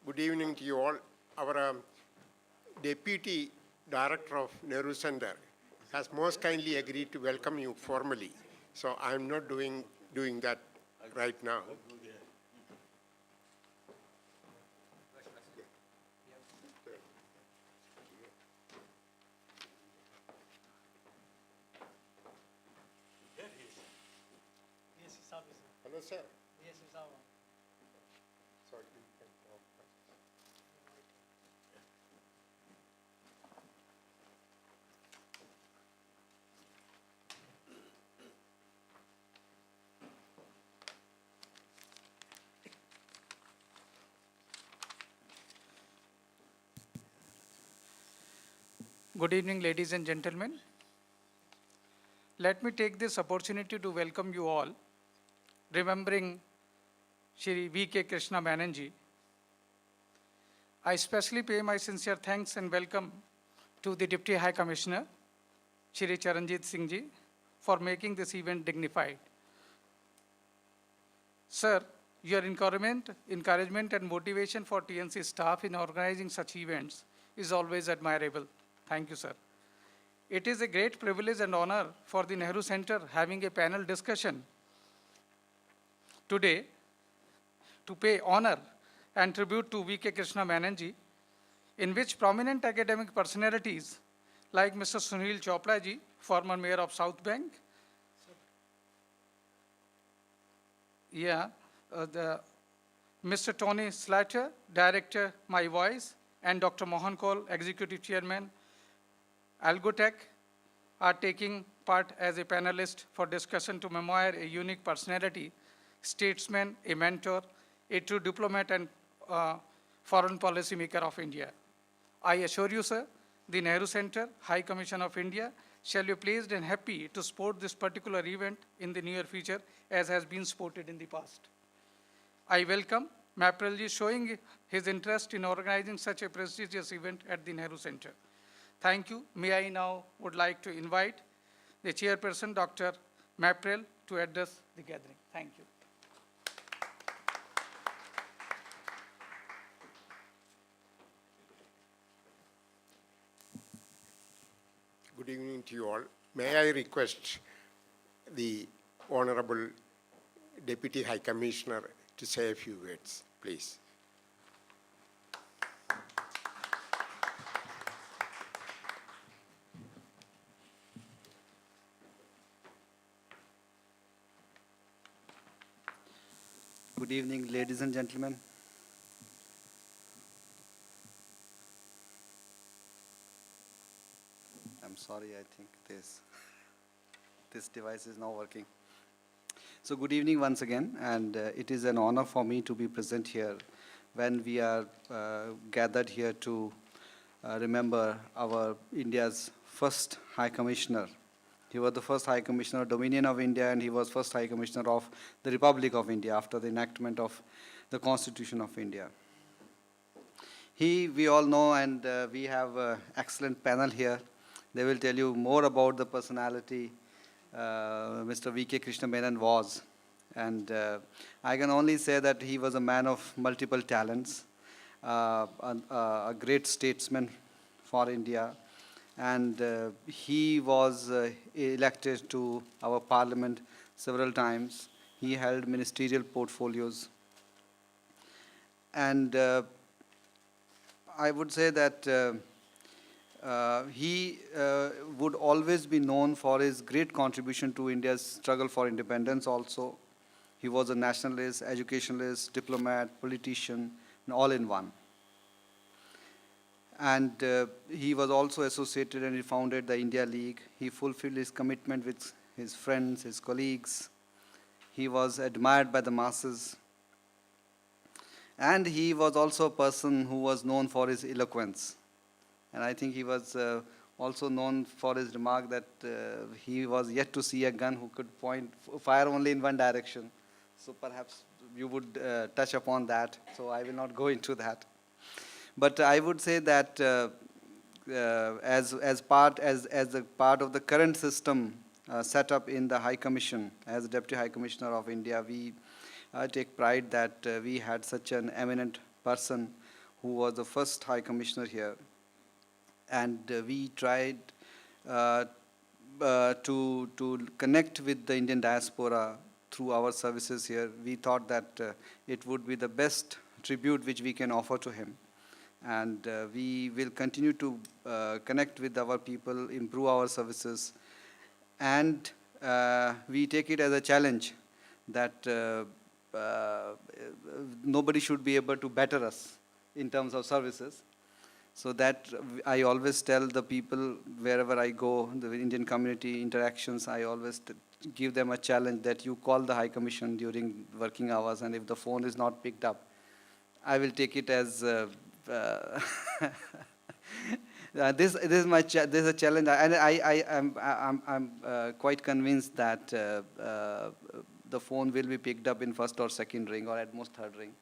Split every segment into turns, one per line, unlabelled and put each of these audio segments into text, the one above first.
Good evening to you all. Our Deputy Director of Nehru Center has most kindly agreed to welcome you formally. So I'm not doing that right now. Hello, sir.
Yes, it's our.
Sorry, you can talk first.
Good evening, ladies and gentlemen. Let me take this opportunity to welcome you all, remembering Shri V.K. Krishna Menon ji. I especially pay my sincere thanks and welcome to the Deputy High Commissioner, Shri Charanjit Singh ji, for making this event dignified. Sir, your encouragement and motivation for TNC staff in organizing such events is always admirable. Thank you, sir. It is a great privilege and honor for the Nehru Center having a panel discussion today to pay honor and tribute to V.K. Krishna Menon ji, in which prominent academic personalities like Mr. Sunil Chopra ji, former mayor of South Bank, Mr. Tony Slater, director My Voice, and Dr. Mohan Kaul, executive chairman, Algotech, are taking part as a panelist for discussion to commemorate a unique personality, statesman, a mentor, a true diplomat and foreign policy maker of India. I assure you, sir, the Nehru Center, High Commission of India, shall be pleased and happy to support this particular event in the near future as has been supported in the past. I welcome Maprel ji showing his interest in organizing such a prestigious event at the Nehru Center. Thank you. May I now would like to invite the chairperson, Dr. Maprel, to address the gathering. Thank you.
Good evening to you all. May I request the Honorable Deputy High Commissioner to say a few words, please.
Good evening, ladies and gentlemen. I'm sorry, I think this device is not working. So good evening once again, and it is an honor for me to be present here when we are gathered here to remember our India's first High Commissioner. He was the first High Commissioner of Dominion of India, and he was first High Commissioner of the Republic of India after the enactment of the Constitution of India. We all know, and we have an excellent panel here. They will tell you more about the personality Mr. V.K. Krishna Menon was. And I can only say that he was a man of multiple talents, a great statesman for India, and he was elected to our parliament several times. He held ministerial portfolios. And I would say that he would always be known for his great contribution to India's struggle for independence also. He was a nationalist, educationalist, diplomat, politician, and all in one. And he was also associated and he founded the India League. He fulfilled his commitment with his friends, his colleagues. He was admired by the masses. And he was also a person who was known for his eloquence. And I think he was also known for his remark that he was yet to see a gun who could fire only in one direction. So perhaps you would touch upon that. So I will not go into that. But I would say that as a part of the current system set up in the High Commission, as Deputy High Commissioner of India, we take pride that we had such an eminent person who was the first High Commissioner here. And we tried to connect with the Indian diaspora through our services here. We thought that it would be the best tribute which we can offer to him. And we will continue to connect with our people, improve our services, and we take it as a challenge that nobody should be able to better us in terms of services. So that I always tell the people wherever I go, the Indian community interactions, I always give them a challenge that you call the High Commission during working hours, and if the phone is not picked up, I will take it as this is a challenge, and I'm quite convinced that the phone will be picked up in first or second ring, or at most third ring.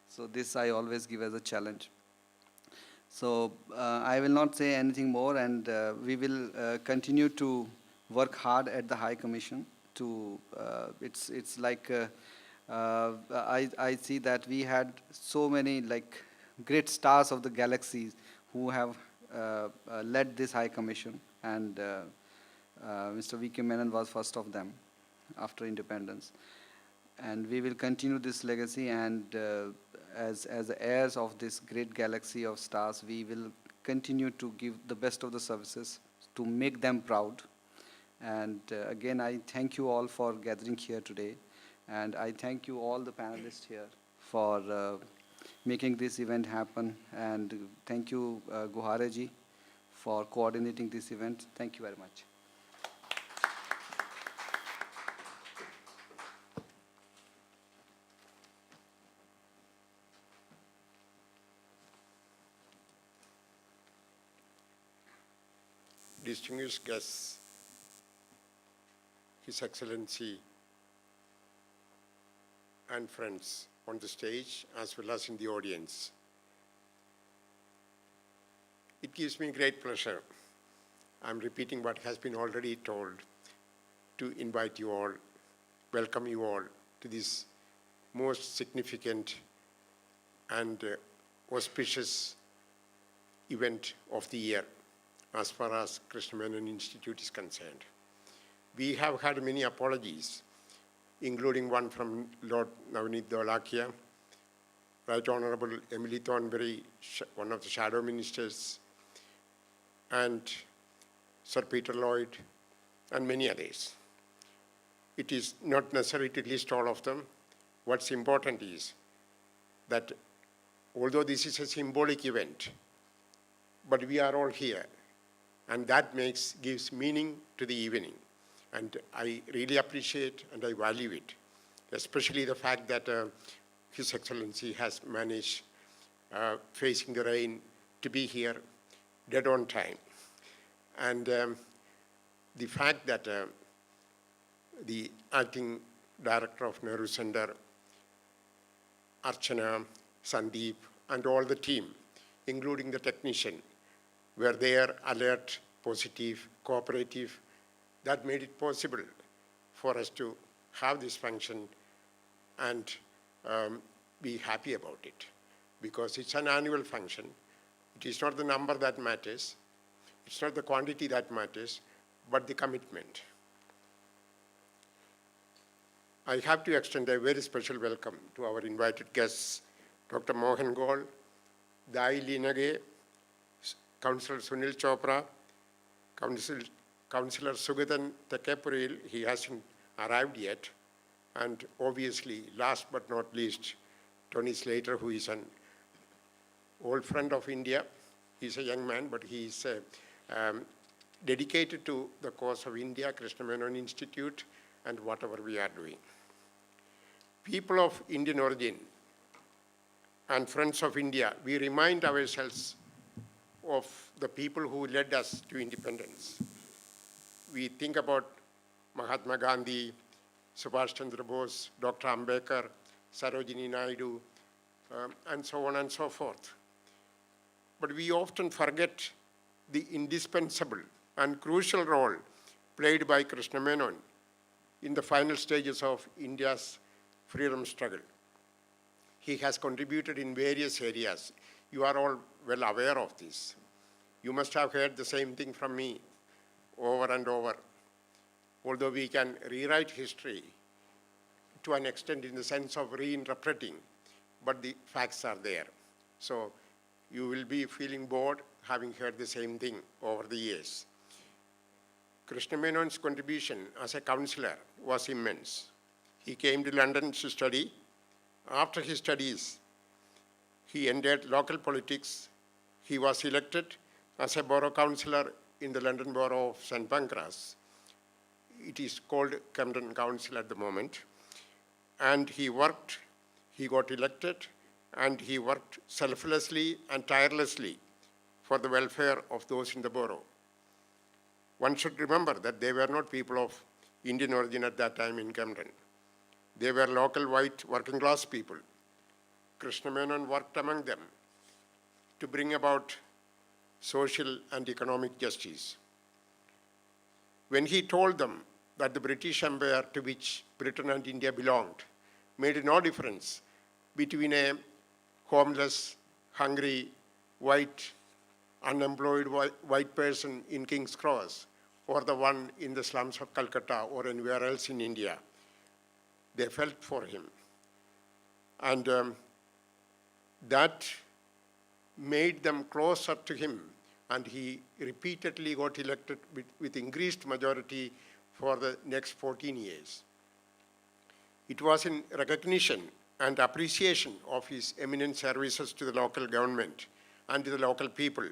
So this I always give as a challenge. So I will not say anything more, and we will continue to work hard at the High Commission. To it's like I see that we had so many like great stars of the galaxies who have led this High Commission, and Mr. V.K. Menon was first of them after independence. And we will continue this legacy, and as the heirs of this great galaxy of stars, we will continue to give the best of the services to make them proud. And again, I thank you all for gathering here today, and I thank you all the panelists here for making this event happen, and thank you Guhare ji for coordinating this event. Thank you very much.
Distinguished guests, His Excellency and friends on the stage as well as in the audience. It gives me great pleasure, I'm repeating what has been already told, to invite you all, welcome you all to this most significant and auspicious event of the year as far as Krishna Menon Institute is concerned. We have had many apologies, including one from Lord Navneet Dolakia, Right Honorable Emily Thornberry, one of the shadow ministers, and Sir Peter Lloyd, and many others. It is not necessary to list all of them. What's important is that although this is a symbolic event, but we are all here, and that gives meaning to the evening. And I really appreciate and I value it, especially the fact that His Excellency has managed, facing the rain, to be here dead on time. And the fact that the acting director of Nehru Center, Archana, Sandeep, and all the team, including the technician, were there, alert, positive, cooperative. That made it possible for us to have this function and be happy about it, because it's an annual function. It is not the number that matters, it's not the quantity that matters, but the commitment. I have to extend a very special welcome to our invited guests, Dr. Mohan Gaul, Dai Linage, Councillor Sunil Chopra, Councillor Sugatan Tekepuril, he hasn't arrived yet, and obviously, last but not least, Tony Slater, who is an old friend of India. He's a young man, but he is dedicated to the cause of India, Krishna Menon Institute, and whatever we are doing. People of Indian origin and friends of India, we remind ourselves of the people who led us to independence. We think about Mahatma Gandhi, Subhash Chandra Bose, Dr. Ambedkar, Sarojini Naidu, and so on and so forth. But we often forget the indispensable and crucial role played by Krishna Menon in the final stages of India's freedom struggle. He has contributed in various areas, You are all well aware of this. You must have heard the same thing from me over and over. Although we can rewrite history to an extent in the sense of reinterpreting, but the facts are there. So you will be feeling bored having heard the same thing over the years. Krishna Menon's contribution as a counselor was immense. He came to London to study. After his studies, he entered local politics. He was elected as a borough councillor in the London Borough of St. Pancras. It is called Camden Council at the moment. And he worked, he got elected, and he worked selflessly and tirelessly for the welfare of those in the borough. One should remember that they were not people of Indian origin at that time in Camden. They were local white working class people. Krishna Menon worked among them to bring about social and economic justice. When he told them that the British Empire to which Britain and India belonged made no difference between a homeless, hungry, white, unemployed white person in King's Cross or the one in the slums of Calcutta or anywhere else in India, they felt for him. And that made them closer to him, and he repeatedly got elected with increased majority for the next 14 years. It was in recognition and appreciation of his eminent services to the local government and to the local people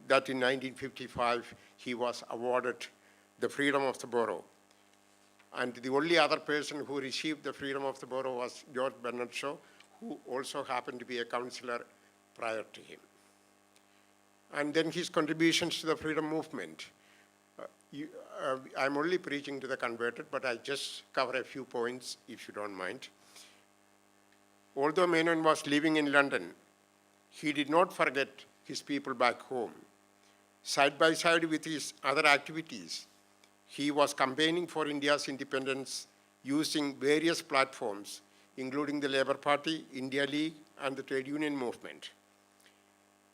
that in 1955 he was awarded the freedom of the borough. And the only other person who received the freedom of the borough was George Bernard Shaw, who also happened to be a councillor prior to him. And then his contributions to the freedom movement. I'm only preaching to the converted, but I'll just cover a few points if you don't mind. Although Menon was living in London, he did not forget his people back home. Side by side with his other activities, he was campaigning for India's independence using various platforms, including the Labour Party, India League, and the trade union movement.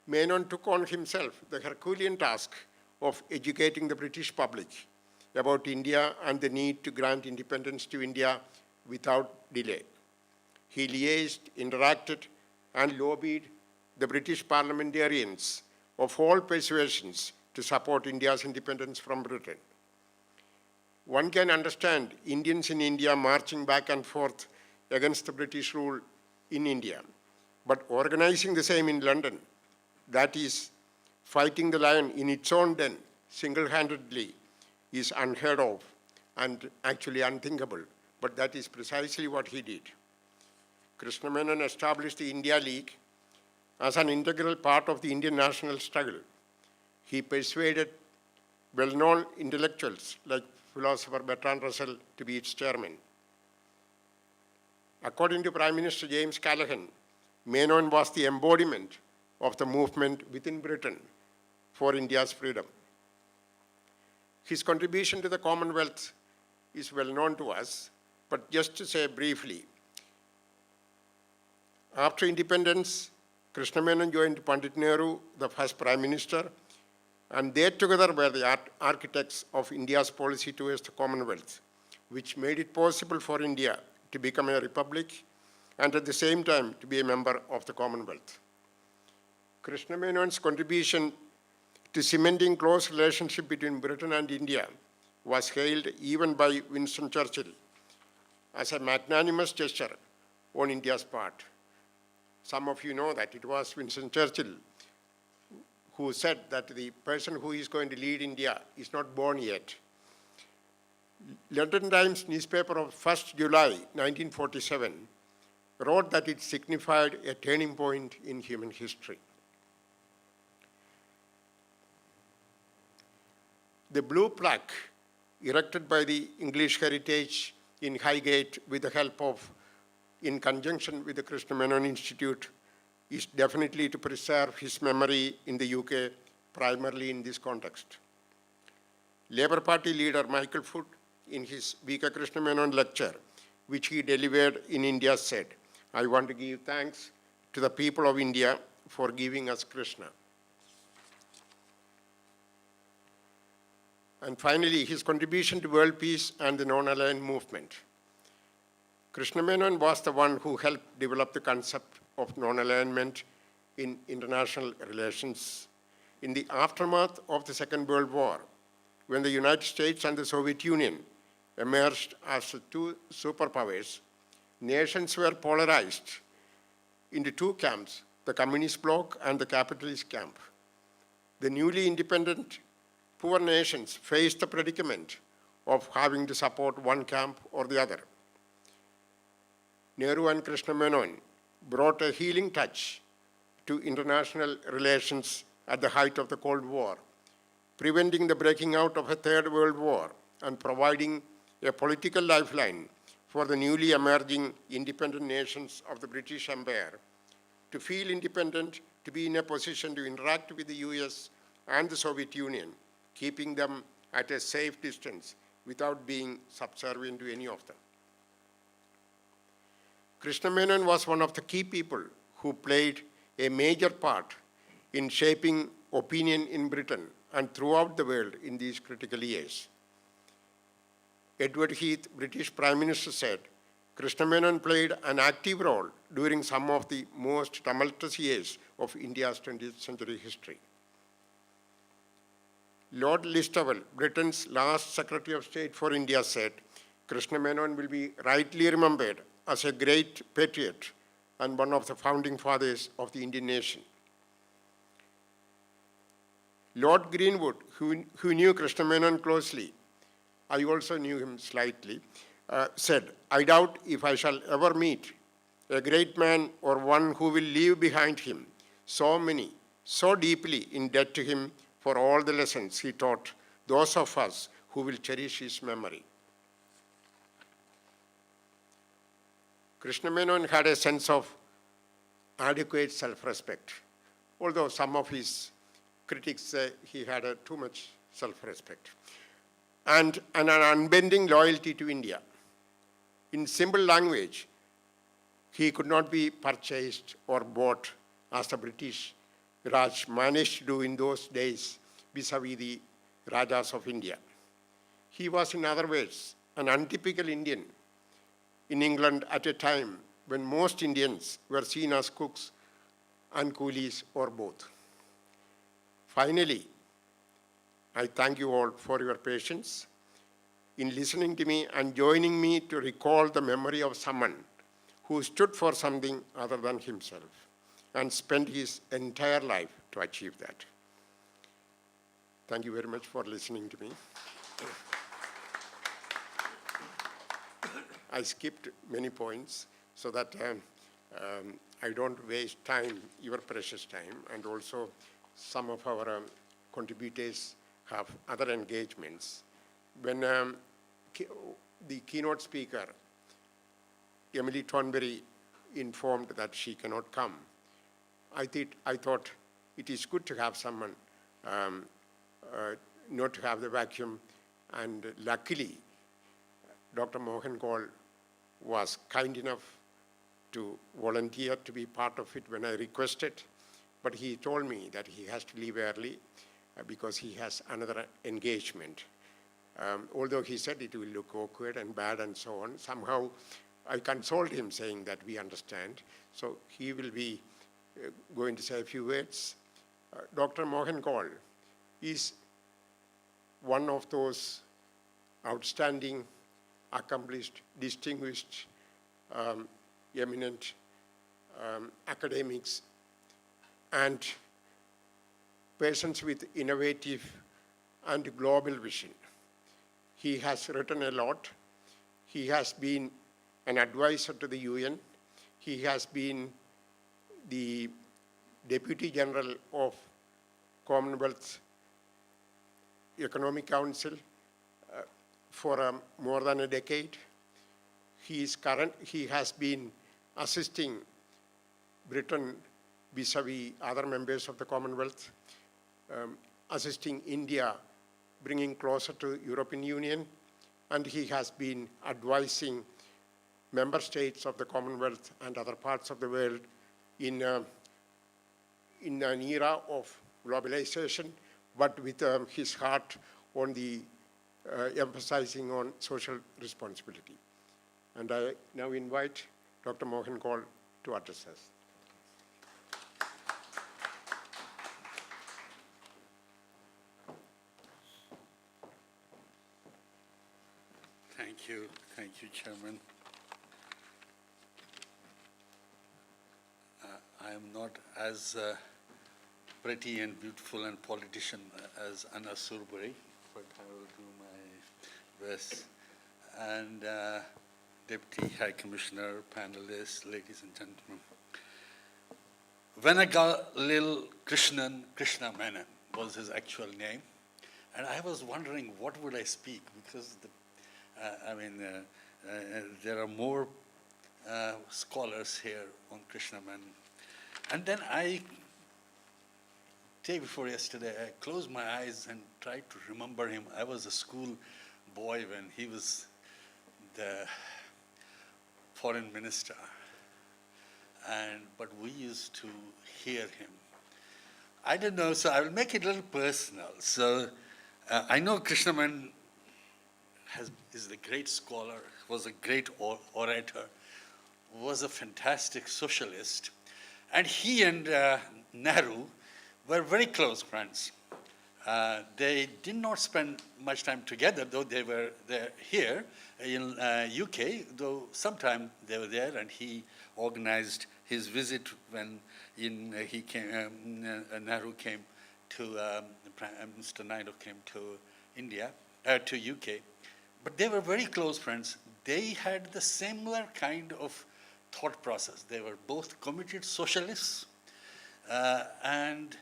Menon took on himself the Herculean task of educating the British public about India and the need to grant independence to India without delay. He liaised, interacted, and lobbied the British parliamentarians of all persuasions to support India's independence from Britain. One can understand Indians in India marching back and forth against the British rule in India, but organizing the same in London, that is, fighting the lion in its own den single-handedly, is unheard of and actually unthinkable, but that is precisely what he did. Krishna Menon established the India League as an integral part of the Indian national struggle. He persuaded well-known intellectuals like philosopher Bertrand Russell to be its chairman. According to Prime Minister James Callaghan, Menon was the embodiment of the movement within Britain for India's freedom. His contribution to the Commonwealth is well known to us, but just to say briefly, after independence, Krishna Menon joined Pandit Nehru, the first Prime Minister, and they together were the architects of India's policy towards the Commonwealth, which made it possible for India to become a republic and at the same time to be a member of the Commonwealth. Krishna Menon's contribution to cementing close relationship between Britain and India was hailed even by Winston Churchill as a magnanimous gesture on India's part. Some of you know that it was Winston Churchill who said that the person who is going to lead India is not born yet. London Times newspaper of 1st July 1947 wrote that it signified a turning point in human history. The blue plaque erected by the English Heritage in Highgate with the help of, in conjunction with the Krishna Menon Institute, is definitely to preserve his memory in the UK, primarily in this context. Labour Party leader Michael Foot, in his V.K. Krishna Menon lecture, which he delivered in India, said, "I want to give thanks to the people of India for giving us Krishna. And finally, his contribution to world peace and the non-aligned movement. Krishna Menon was the one who helped develop the concept of non-alignment in international relations. In the aftermath of the Second World War, when the United States and the Soviet Union emerged as the two superpowers, nations were polarized into two camps, the communist bloc and the capitalist camp. The newly independent poor nations faced the predicament of having to support one camp or the other. Nehru and Krishna Menon brought a healing touch to international relations at the height of the Cold War, preventing the breaking out of a Third World War and providing a political lifeline for the newly emerging independent nations of the British Empire to feel independent, to be in a position to interact with the US and the Soviet Union, keeping them at a safe distance without being subservient to any of them. Krishna Menon was one of the key people who played a major part in shaping opinion in Britain and throughout the world in these critical years. Edward Heath, British Prime Minister, said, Krishna Menon played an active role during some of the most tumultuous years of India's 20th century history. Lord Listowel, Britain's last Secretary of State for India, said, Krishna Menon will be rightly remembered as a great patriot and one of the founding fathers of the Indian nation. Lord Greenwood, who knew Krishna Menon closely, I also knew him slightly, said, I doubt if I shall ever meet a great man or one who will leave behind him so many, so deeply in debt to him for all the lessons he taught those of us who will cherish his memory. Krishna Menon had a sense of adequate self-respect, although some of his critics say he had too much self-respect, and an unbending loyalty to India. In simple language, he could not be purchased or bought as the British Raj managed to do in those days vis-a-vis the Rajas of India. He was, in other words, an untypical Indian in England at a time when most Indians were seen as cooks and coolies or both. Finally, I thank you all for your patience in listening to me and joining me to recall the memory of someone who stood for something other than himself and spent his entire life to achieve that. Thank you very much for listening to me. I skipped many points so that I don't waste time, your precious time, and also some of our contributors have other engagements. When the keynote speaker, Emily Thornberry, informed that she cannot come, I thought it is good to have someone, not to have the vacuum, and luckily, Dr. Mohan Kaul was kind enough to volunteer to be part of it when I requested, but he told me that he has to leave early because he has another engagement. Although he said it will look awkward and bad and so on, somehow I consoled him saying that we understand. So he will be going to say a few words. Dr. Mohan Kaul is one of those outstanding, accomplished, distinguished, eminent academics and persons with innovative and global vision. He has written a lot. He has been an advisor to the UN. He has been the Deputy General of Commonwealth Economic Council for more than a decade. He has been assisting Britain vis-a-vis other members of the Commonwealth, assisting India, bringing closer to European Union, and he has been advising member states of the Commonwealth and other parts of the world in in an era of globalization, but with his heart on the emphasizing on social responsibility. And I now invite Dr. Mohan Kaul to address us.
Thank you, Chairman. I am not as pretty and beautiful and politician as Anna Surburi, but I will do my best. And Deputy High Commissioner, panelists, ladies and gentlemen. Venagalil Krishna Menon was his actual name. And I was wondering, what would I speak? Because there are more scholars here on Krishna Menon. And then day before yesterday, I closed my eyes and tried to remember him. I was a school boy when he was the foreign minister. But we used to hear him. I don't know, so I will make it a little personal. So I know Krishna Menon is a great scholar, was a great orator, was a fantastic socialist. And he and Nehru were very close friends. They did not spend much time together, though they were there here in UK, though sometime they were there, and he organized his visit when Nehru came to, Mr. Naidu came to India, to UK. But they were very close friends. They had the similar kind of thought process. They were both committed socialists and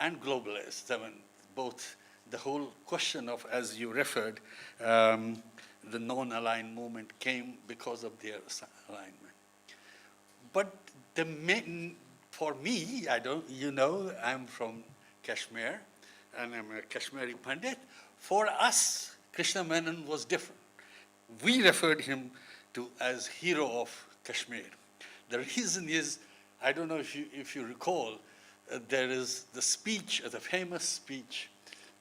globalists. I mean, both the whole question of, as you referred, the non-aligned movement came because of their alignment. But for me, I'm from Kashmir, and I'm a Kashmiri Pandit. For us, Krishna Menon was different. We referred him to as hero of Kashmir. The reason is, I don't know if you recall, there is the speech, the famous speech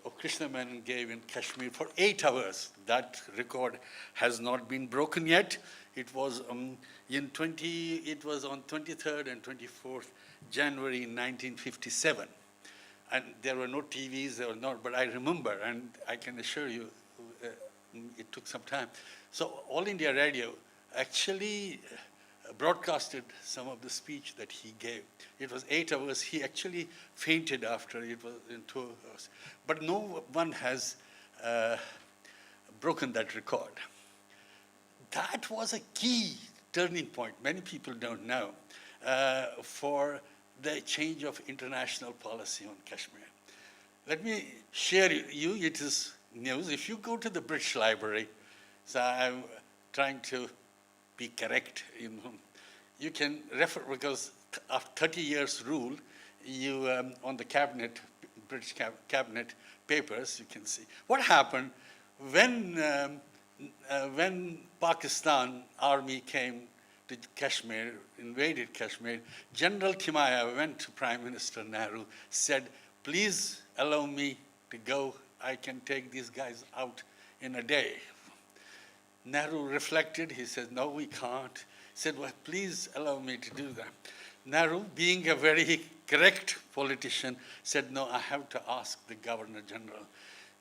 of Krishna Menon gave in Kashmir for 8 hours. That record has not been broken yet. It was on 23rd and 24th January 1957. And there were no TVs, there were not, but I remember, and I can assure you, it took some time. So All India Radio actually broadcasted some of the speech that he gave. It was 8 hours. He actually fainted after it was in 2 hours. But no one has broken that record. That was a key turning point, many people don't know, for the change of international policy on Kashmir. Let me share you, it is news. If you go to the British Library, so I'm trying to be correct, you can refer, because after 30 years rule, you on the cabinet, British cabinet papers, you can see. What happened when Pakistan army came to Kashmir, invaded Kashmir, General Timaya went to Prime Minister Nehru, said, please allow me to go. I can take these guys out in a day. Nehru reflected. He said, no, we can't. He said, well, please allow me to do that. Nehru, being a very correct politician, said, no, I have to ask the Governor General.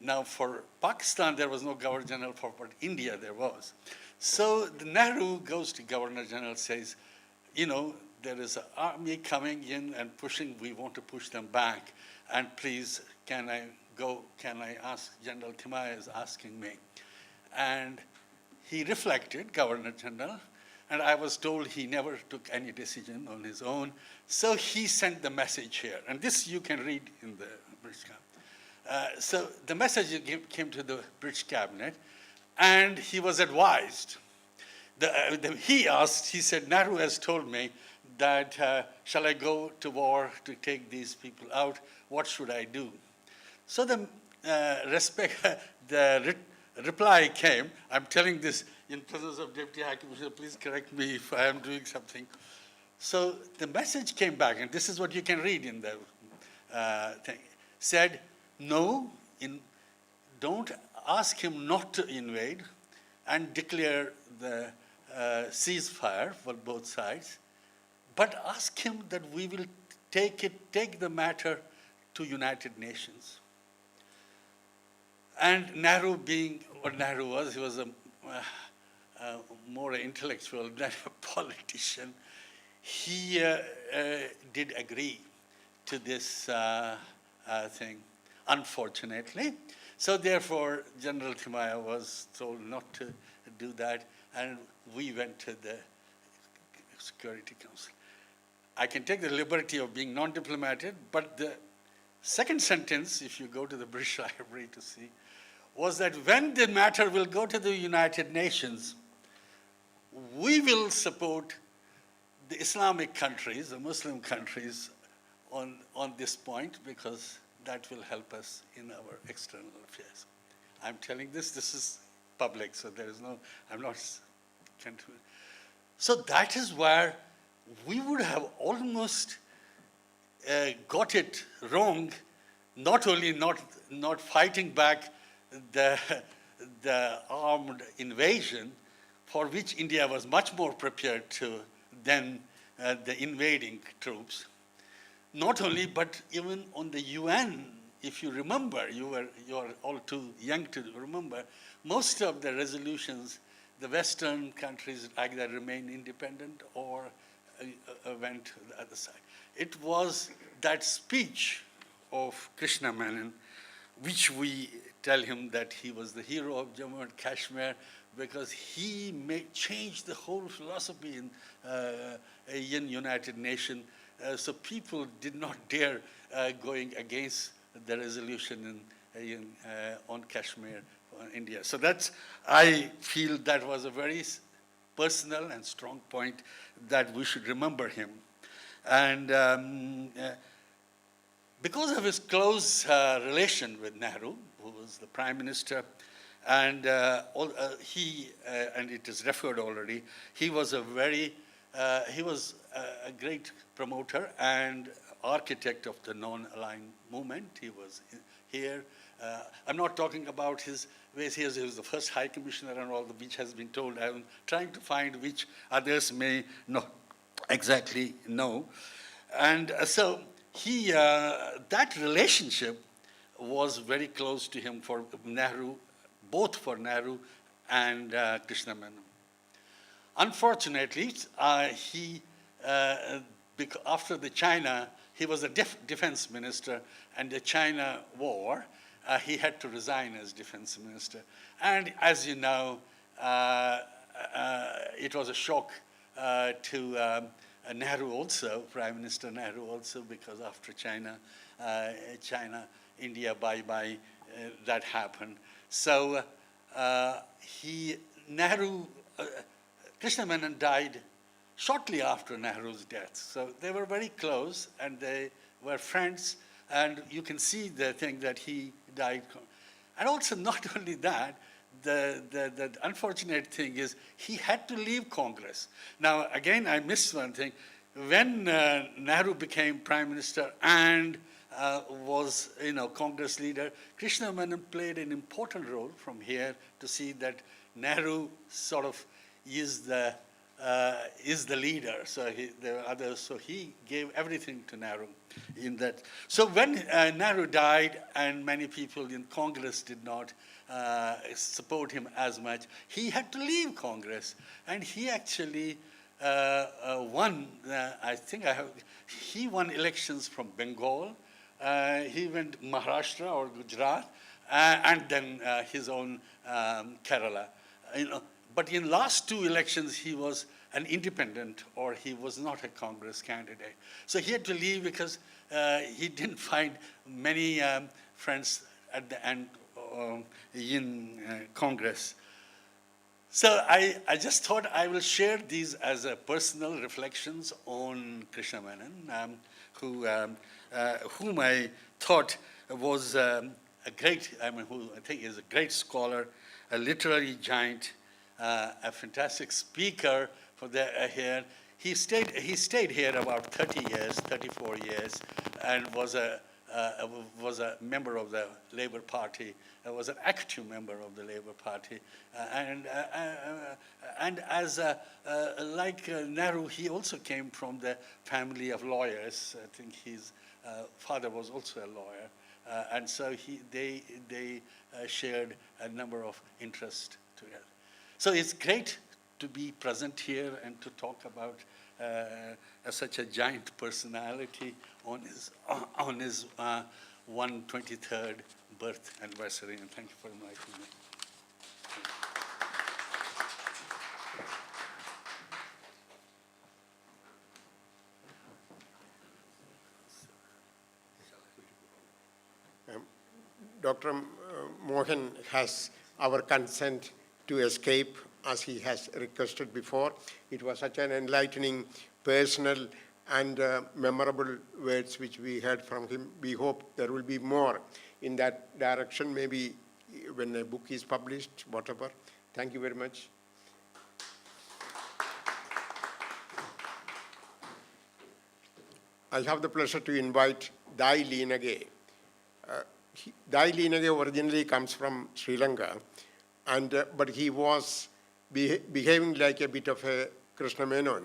Now, for Pakistan, there was no Governor General. For India, there was. So the Nehru goes to Governor General, says, there is an army coming in and pushing. We want to push them back. And please, can I go? Can I ask? General Timaya is asking me. And he reflected, Governor General, and I was told he never took any decision on his own. So he sent the message here. And this you can read in the British Cabinet. So the message came to the British Cabinet, and he was advised. He said, Nehru has told me that, shall I go to war to take these people out? What should I do? So the reply came. I'm telling this in presence of Deputy High Commissioner. Please correct me if I am doing something. So the message came back, and this is what you can read in the thing, said, no, don't ask him not to invade and declare the ceasefire for both sides, but ask him that we will take the matter to United Nations. And Nehru, being what Nehru was, he was a more intellectual than a politician. He did agree to this thing, unfortunately. So therefore, General Thimaia was told not to do that, and we went to the Security Council. I can take the liberty of being non-diplomatic, but the second sentence, if you go to the British Library to see, was that when the matter will go to the United Nations, we will support the Islamic countries, the Muslim countries, on this point, because that will help us in our external affairs. I'm telling this is public, so there is no, I'm not. So that is where we would have almost got it wrong, not only not fighting back the armed invasion, for which India was much more prepared than the invading troops. Not only, but even on the UN, if you remember, you're all too young to remember, most of the resolutions, the Western countries either remained independent or went to the other side. It was that speech of Krishna Menon, which we tell him that he was the hero of Jammu and Kashmir, because he changed the whole philosophy in United Nations. So people did not dare going against the resolution on Kashmir, on India. So I feel that was a very personal and strong point that we should remember him. And because of his close relation with Nehru, who was the Prime Minister, and and it is referred already, he was a great promoter and architect of the non-aligned movement. He was here. I'm not talking about his ways. He was the first High Commissioner and all, which has been told. I'm trying to find which others may not exactly know. And so that relationship was very close to him for Nehru, both for Nehru and Krishna Menon. Unfortunately, after the China, he was a defense minister, and the China war, he had to resign as defense minister. And as you know, it was a shock to Nehru also, Prime Minister Nehru also, because after China, India bye-bye, that happened. So Krishna Menon died shortly after Nehru's death. So they were very close, and they were friends, and you can see the thing that he died. And also, not only that, the unfortunate thing is he had to leave Congress. Now, again, I missed one thing. When Nehru became Prime Minister and was Congress leader, Krishna Menon played an important role from here to see that Nehru sort of is the leader. So there were others. So he gave everything to Nehru in that. So when Nehru died, and many people in Congress did not support him as much, he had to leave Congress, and he actually won. He won elections from Bengal. He went Maharashtra or Gujarat, and then his own Kerala. But in last two elections, he was an independent, or he was not a Congress candidate. So he had to leave because he didn't find many friends at the end in Congress. So I just thought I will share these as personal reflections on Krishna Menon, whom I thought was who I think is a great scholar, a literary giant, a fantastic speaker for here. He stayed here about 34 years, and was a was a member of the Labour Party, was an active member of the Labour Party, and as like Nehru, he also came from the family of lawyers. I think his father was also a lawyer, and so they shared a number of interests together. So it's great to be present here and to talk about such a giant personality on his 123rd birth anniversary, and thank you for inviting me.
Dr. Mohan has our consent to escape as he has requested before. It was such an enlightening, personal, and memorable words which we heard from him. We hope there will be more in that direction, maybe when a book is published, whatever. Thank you very much. I have the pleasure to invite Dai Leenage. Dai Leenage originally comes from Sri Lanka, but he was behaving like a bit of a Krishna Menon.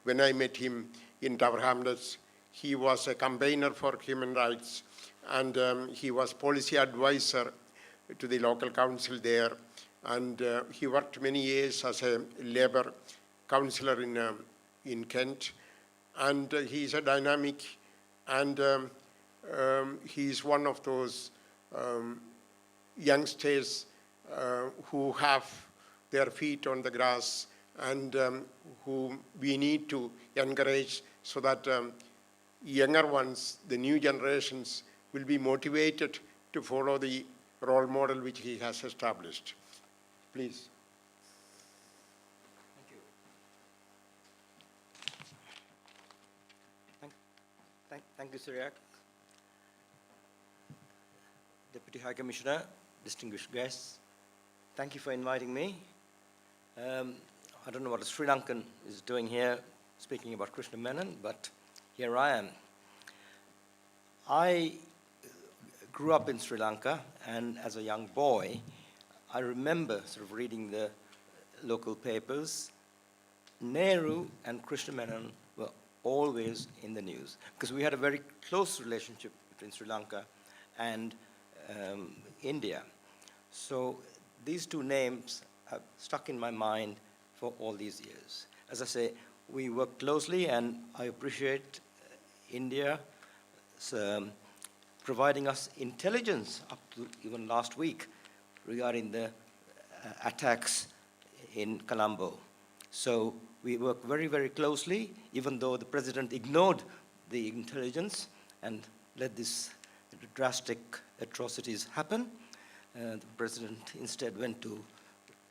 When I met him in Tower Hamlets, he was a campaigner for human rights, and he was policy advisor to the local council there, and he worked many years as a labor councillor in Kent, and he's a dynamic, and he's one of those youngsters who have their feet on the grass, and who we need to encourage so that younger ones, the new generations, will be motivated to follow the role model which he has established. Please.
Thank you, Suryak. Deputy High Commissioner, distinguished guests, thank you for inviting me. I don't know what a Sri Lankan is doing here speaking about Krishna Menon, but here I am. I grew up in Sri Lanka, and as a young boy, I remember sort of reading the local papers. Nehru and Krishna Menon were always in the news, because we had a very close relationship between Sri Lanka and India. So these two names have stuck in my mind for all these years. As I say, we work closely, and I appreciate India providing us intelligence up to even last week regarding the attacks in Colombo. So we work very, very closely, even though the president ignored the intelligence and let these drastic atrocities happen. The president instead went to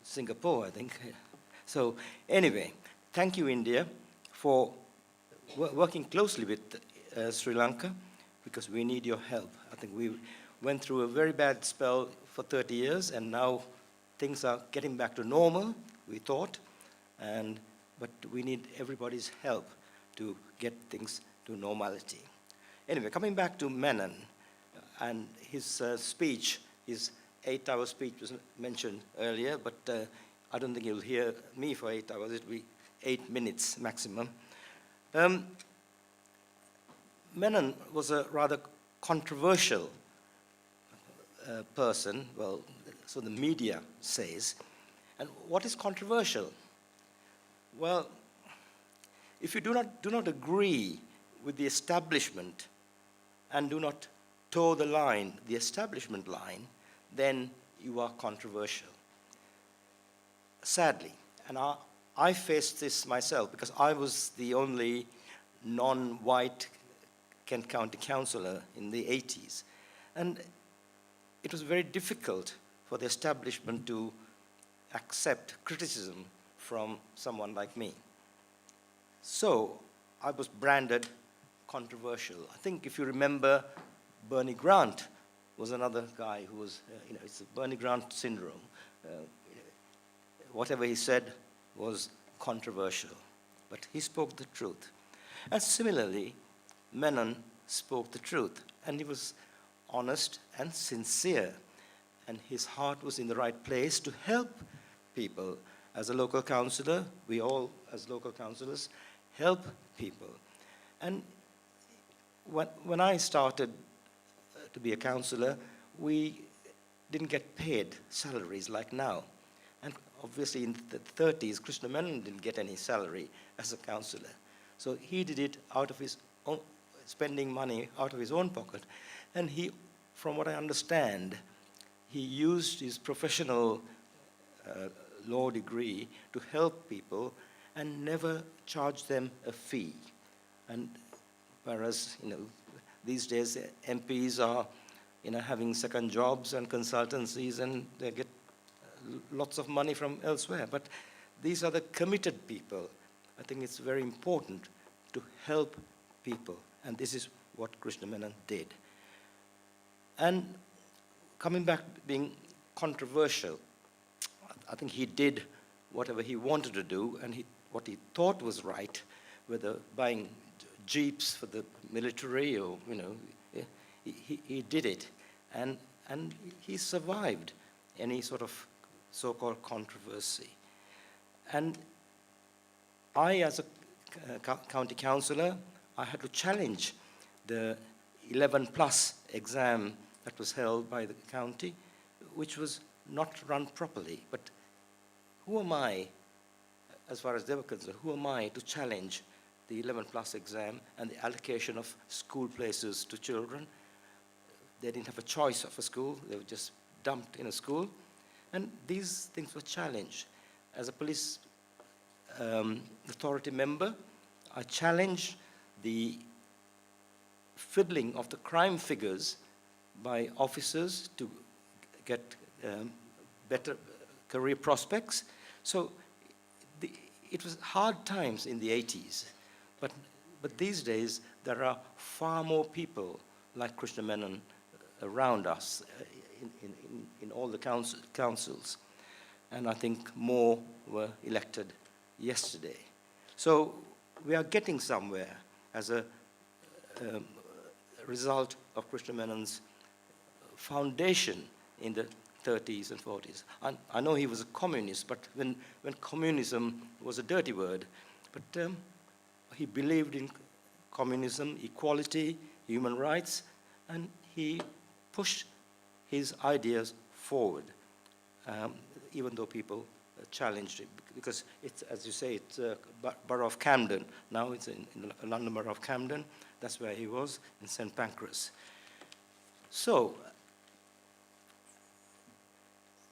Singapore, I think. So anyway, thank you, India, for working closely with Sri Lanka, because we need your help. I think we went through a very bad spell for 30 years, and now things are getting back to normal, we thought, but we need everybody's help to get things to normality. Anyway, coming back to Menon and his speech, his 8-hour speech was mentioned earlier, but I don't think you'll hear me for 8 hours. It'll be 8 minutes maximum. Menon was a rather controversial person, well, so the media says. And what is controversial? Well, if you do not agree with the establishment and do not toe the line, the establishment line, then you are controversial. Sadly, and I faced this myself because I was the only non-white Kent County councillor in the 80s. And it was very difficult for the establishment to accept criticism from someone like me. So I was branded controversial. I think if you remember, Bernie Grant was another guy who was, it's the Bernie Grant syndrome. Whatever he said was controversial, but he spoke the truth. And similarly, Menon spoke the truth, and he was honest and sincere, and his heart was in the right place to help people. As a local councillor, we all, as local councillors, help people. And when I started to be a councillor, we didn't get paid salaries like now. And obviously in the 30s, Krishna Menon didn't get any salary as a councillor. So he did it out of his own, spending money out of his own pocket. And he, from what I understand, he used his professional law degree to help people and never charged them a fee. And whereas, these days MPs are, having second jobs and consultancies, and they get lots of money from elsewhere. But these are the committed people. I think it's very important to help people, and this is what Krishna Menon did. And coming back to being controversial, I think he did whatever he wanted to do, and what he thought was right, whether buying jeeps for the military or, he did it. And he survived any sort of so-called controversy. And I, as a county councillor, I had to challenge the 11 plus exam that was held by the county, which was not run properly. But who am I, as far as they were concerned, who am I to challenge the 11 plus exam and the allocation of school places to children? They didn't have a choice of a school. They were just dumped in a school. And these things were challenged. As a police authority member, I challenged the fiddling of the crime figures by officers to get better career prospects. So it was hard times in the 80s. But these days, there are far more people like Krishna Menon around us in all the councils. And I think more were elected yesterday. So we are getting somewhere as a result of Krishna Menon's foundation in the 30s and 40s. I know he was a communist, but when communism was a dirty word, but he believed in communism, equality, human rights, and he pushed his ideas forward, even though people challenged it, because it's, as you say, it's borough of Camden. Now it's in London borough of Camden. That's where he was, in St. Pancras. So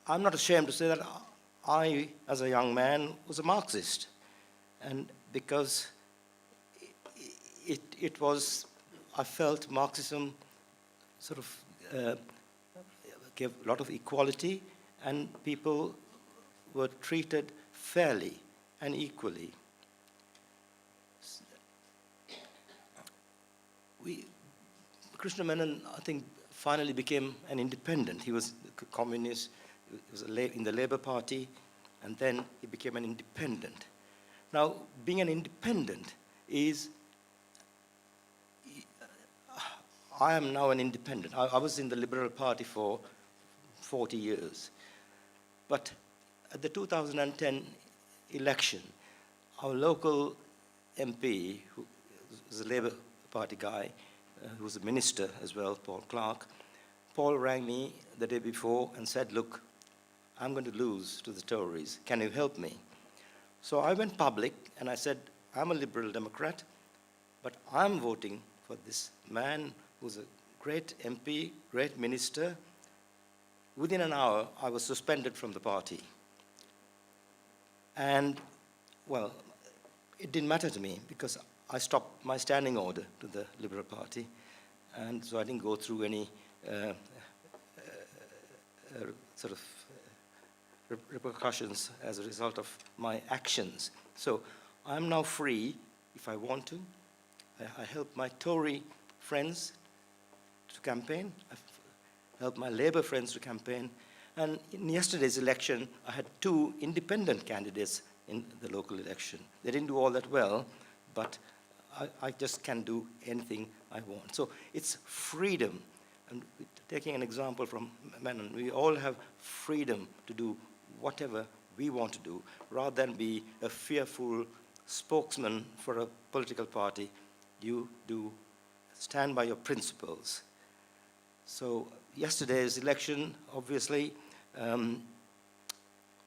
I'm not ashamed to say that I, as a young man, was a Marxist. And because it was, I felt Marxism sort of gave a lot of equality, and people were treated fairly and equally. Krishna Menon, I think, finally became an independent. He was a communist, he was in the Labour Party, and then he became an independent. Now, being an independent is, I am now an independent. I was in the Liberal Party for 40 years. But at the 2010 election, our local MP, who was a Labour Party guy, who was a minister as well, Paul Clark, Paul rang me the day before and said, look, I'm going to lose to the Tories. Can you help me? So I went public and I said, I'm a Liberal Democrat, but I'm voting for this man who's a great MP, great minister. Within an hour, I was suspended from the party. And, well, it didn't matter to me because I stopped my standing order to the Liberal Party. And so I didn't go through any sort of repercussions as a result of my actions. So I'm now free if I want to. I help my Tory friends to campaign. I've helped my Labour friends to campaign. And in yesterday's election, I had 2 independent candidates in the local election. They didn't do all that well, but I just can do anything I want. So it's freedom. And taking an example from Menon, we all have freedom to do whatever we want to do, rather than be a fearful spokesman for a political party. You do stand by your principles. So yesterday's election, obviously,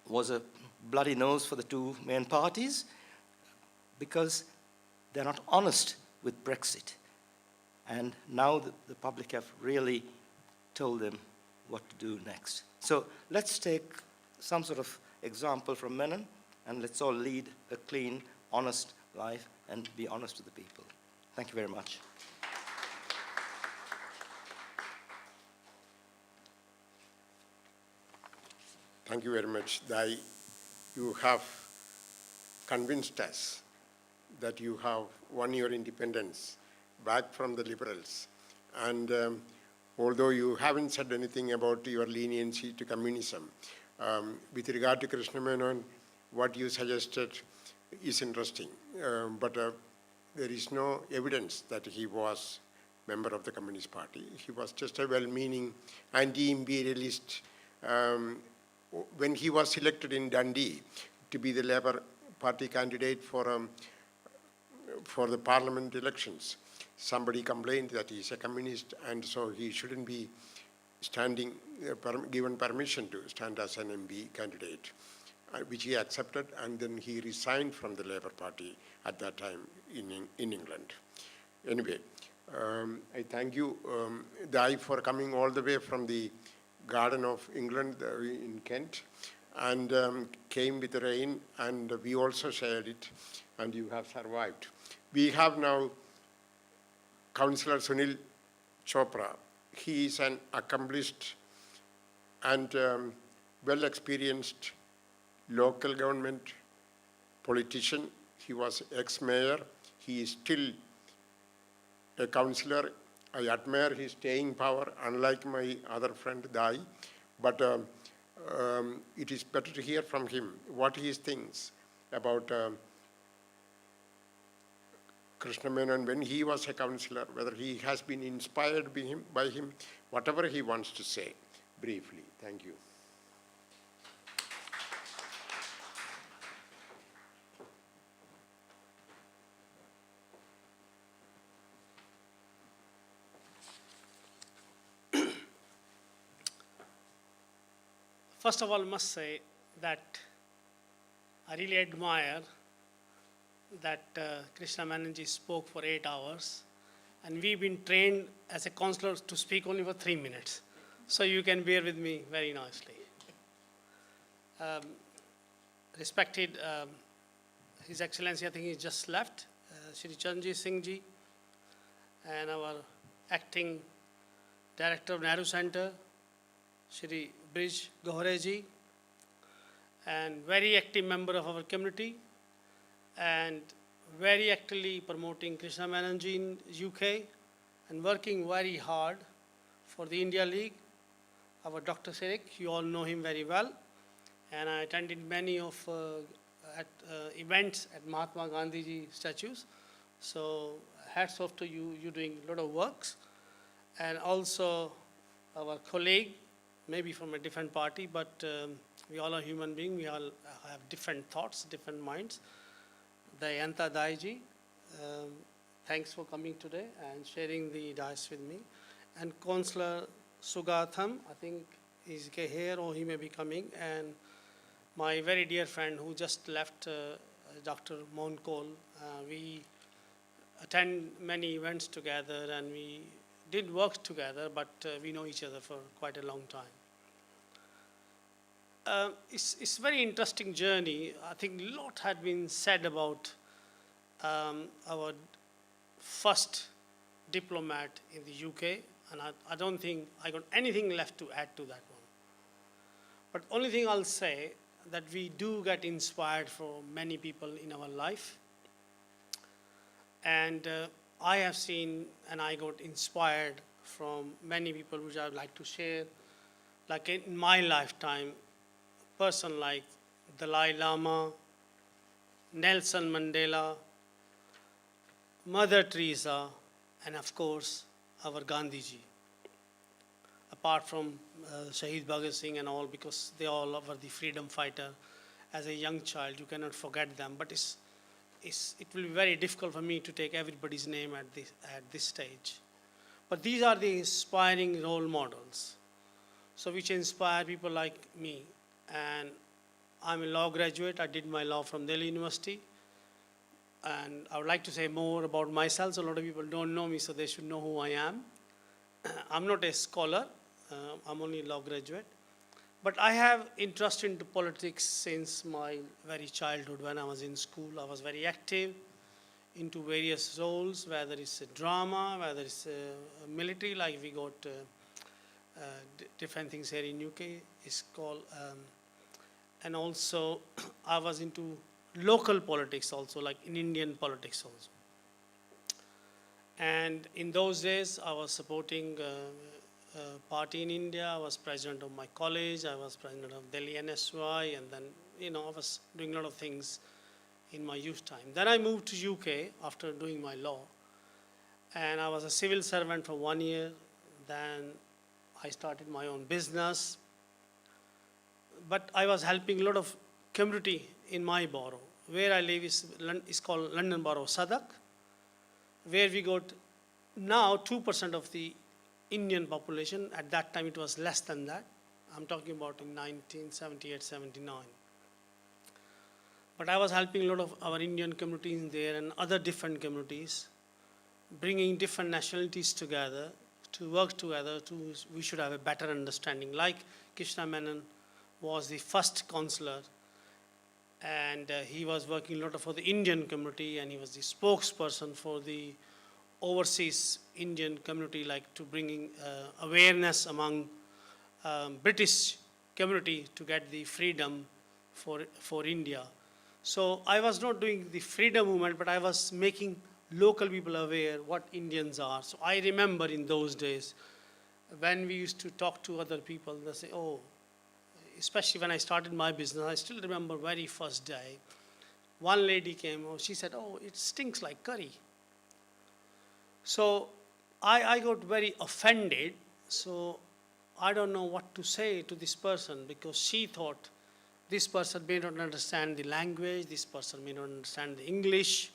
was a bloody nose for the two main parties because they're not honest with Brexit. And now the public have really told them what to do next. So let's take some sort of example from Menon, and let's all lead a clean, honest life and be honest to the people. Thank you very much.
Thank you very much. You have convinced us that you have won your independence back from the liberals. And although you haven't said anything about your leniency to communism, with regard to Krishna Menon, what you suggested is interesting. But there is no evidence that he was member of the Communist Party. He was just a well-meaning anti-imperialist. When he was selected in Dundee to be the Labour Party candidate for the parliament elections, somebody complained that he's a communist and so he shouldn't be standing, given permission to stand as an MP candidate, which he accepted, and then he resigned from the Labour Party at that time in England. Anyway, I thank you, Dai, for coming all the way from the Garden of England in Kent, and came with the rain, and we also shared it, and you have survived. We have now Councillor Sunil Chopra. He is an accomplished and well-experienced local government politician. He was ex-mayor. He is still a councillor. I admire his staying power, unlike my other friend, Dai. But it is better to hear from him what he thinks about Krishna Menon when he was a councillor, whether he has been inspired by him, whatever he wants to say, briefly. Thank you.
First of all, I must say that I really admire that Krishna Menon ji spoke for 8 hours, and we've been trained as a counselor to speak only for 3 minutes. So you can bear with me very nicely. Respected His Excellency, I think he just left, Shri Chanji Singh ji, and our acting Director of Nehru Center, Shri Brij Gohre ji, and very active member of our community, and very actively promoting Krishna Menon ji in UK, and working very hard for the India League. Our Dr. Serik, you all know him very well, and I attended many of events at Mahatma Gandhi ji statues. So hats off to you, you're doing a lot of works. And also our colleague, maybe from a different party, but we all are human beings, we all have different thoughts, different minds. Dayanta Daiji, thanks for coming today and sharing the dais with me. And Councillor Sugatham, I think he's here or he may be coming, and my very dear friend who just left, Dr. Mohan Kaul. We attend many events together and we did work together, but we know each other for quite a long time. It's a very interesting journey. I think a lot had been said about our first diplomat in the UK, and I don't think I got anything left to add to that one. But only thing I'll say that we do get inspired from many people in our life. And I have seen and I got inspired from many people which I would like to share. Like in my lifetime, person like Dalai Lama, Nelson Mandela, Mother Teresa, and of course, our Gandhiji. Apart from Shahid Bhagat Singh and all, because they all were the freedom fighter. As a young child, you cannot forget them. But it will be very difficult for me to take everybody's name at this stage. But these are the inspiring role models, so which inspire people like me. And I'm a law graduate. I did my law from Delhi University. And I would like to say more about myself. So a lot of people don't know me, so they should know who I am. I'm not a scholar. I'm only a law graduate. But I have interest into politics since my very childhood. When I was in school, I was very active into various roles, whether it's a drama, whether it's a military, like we got different things here in UK. It's called, and also I was into local politics also, like in Indian politics also. And in those days, I was supporting party in India. I was president of my college. I was president of Delhi NSY, and then I was doing a lot of things in my youth time. Then I moved to UK after doing my law, and I was a civil servant for 1 year. Then I started my own business, but I was helping a lot of community in my borough. Where I live is called London Borough, Sadak, where we got now 2% of the Indian population. At that time, it was less than that. I'm talking about in 1978, 79. But I was helping a lot of our Indian communities there and other different communities, bringing different nationalities together to work together. We should have a better understanding. Like Krishna Menon was the first counselor, and he was working a lot for the Indian community, and he was the spokesperson for the overseas Indian community, like to bringing awareness among British community to get the freedom for India. So I was not doing the freedom movement, but I was making local people aware what Indians are. So I remember in those days when we used to talk to other people, they say, oh, especially when I started my business, I still remember very first day, one lady came, she said, oh, it stinks like curry. So I got very offended. So I don't know what to say to this person, because she thought this person may not understand the language, this person may not understand the English.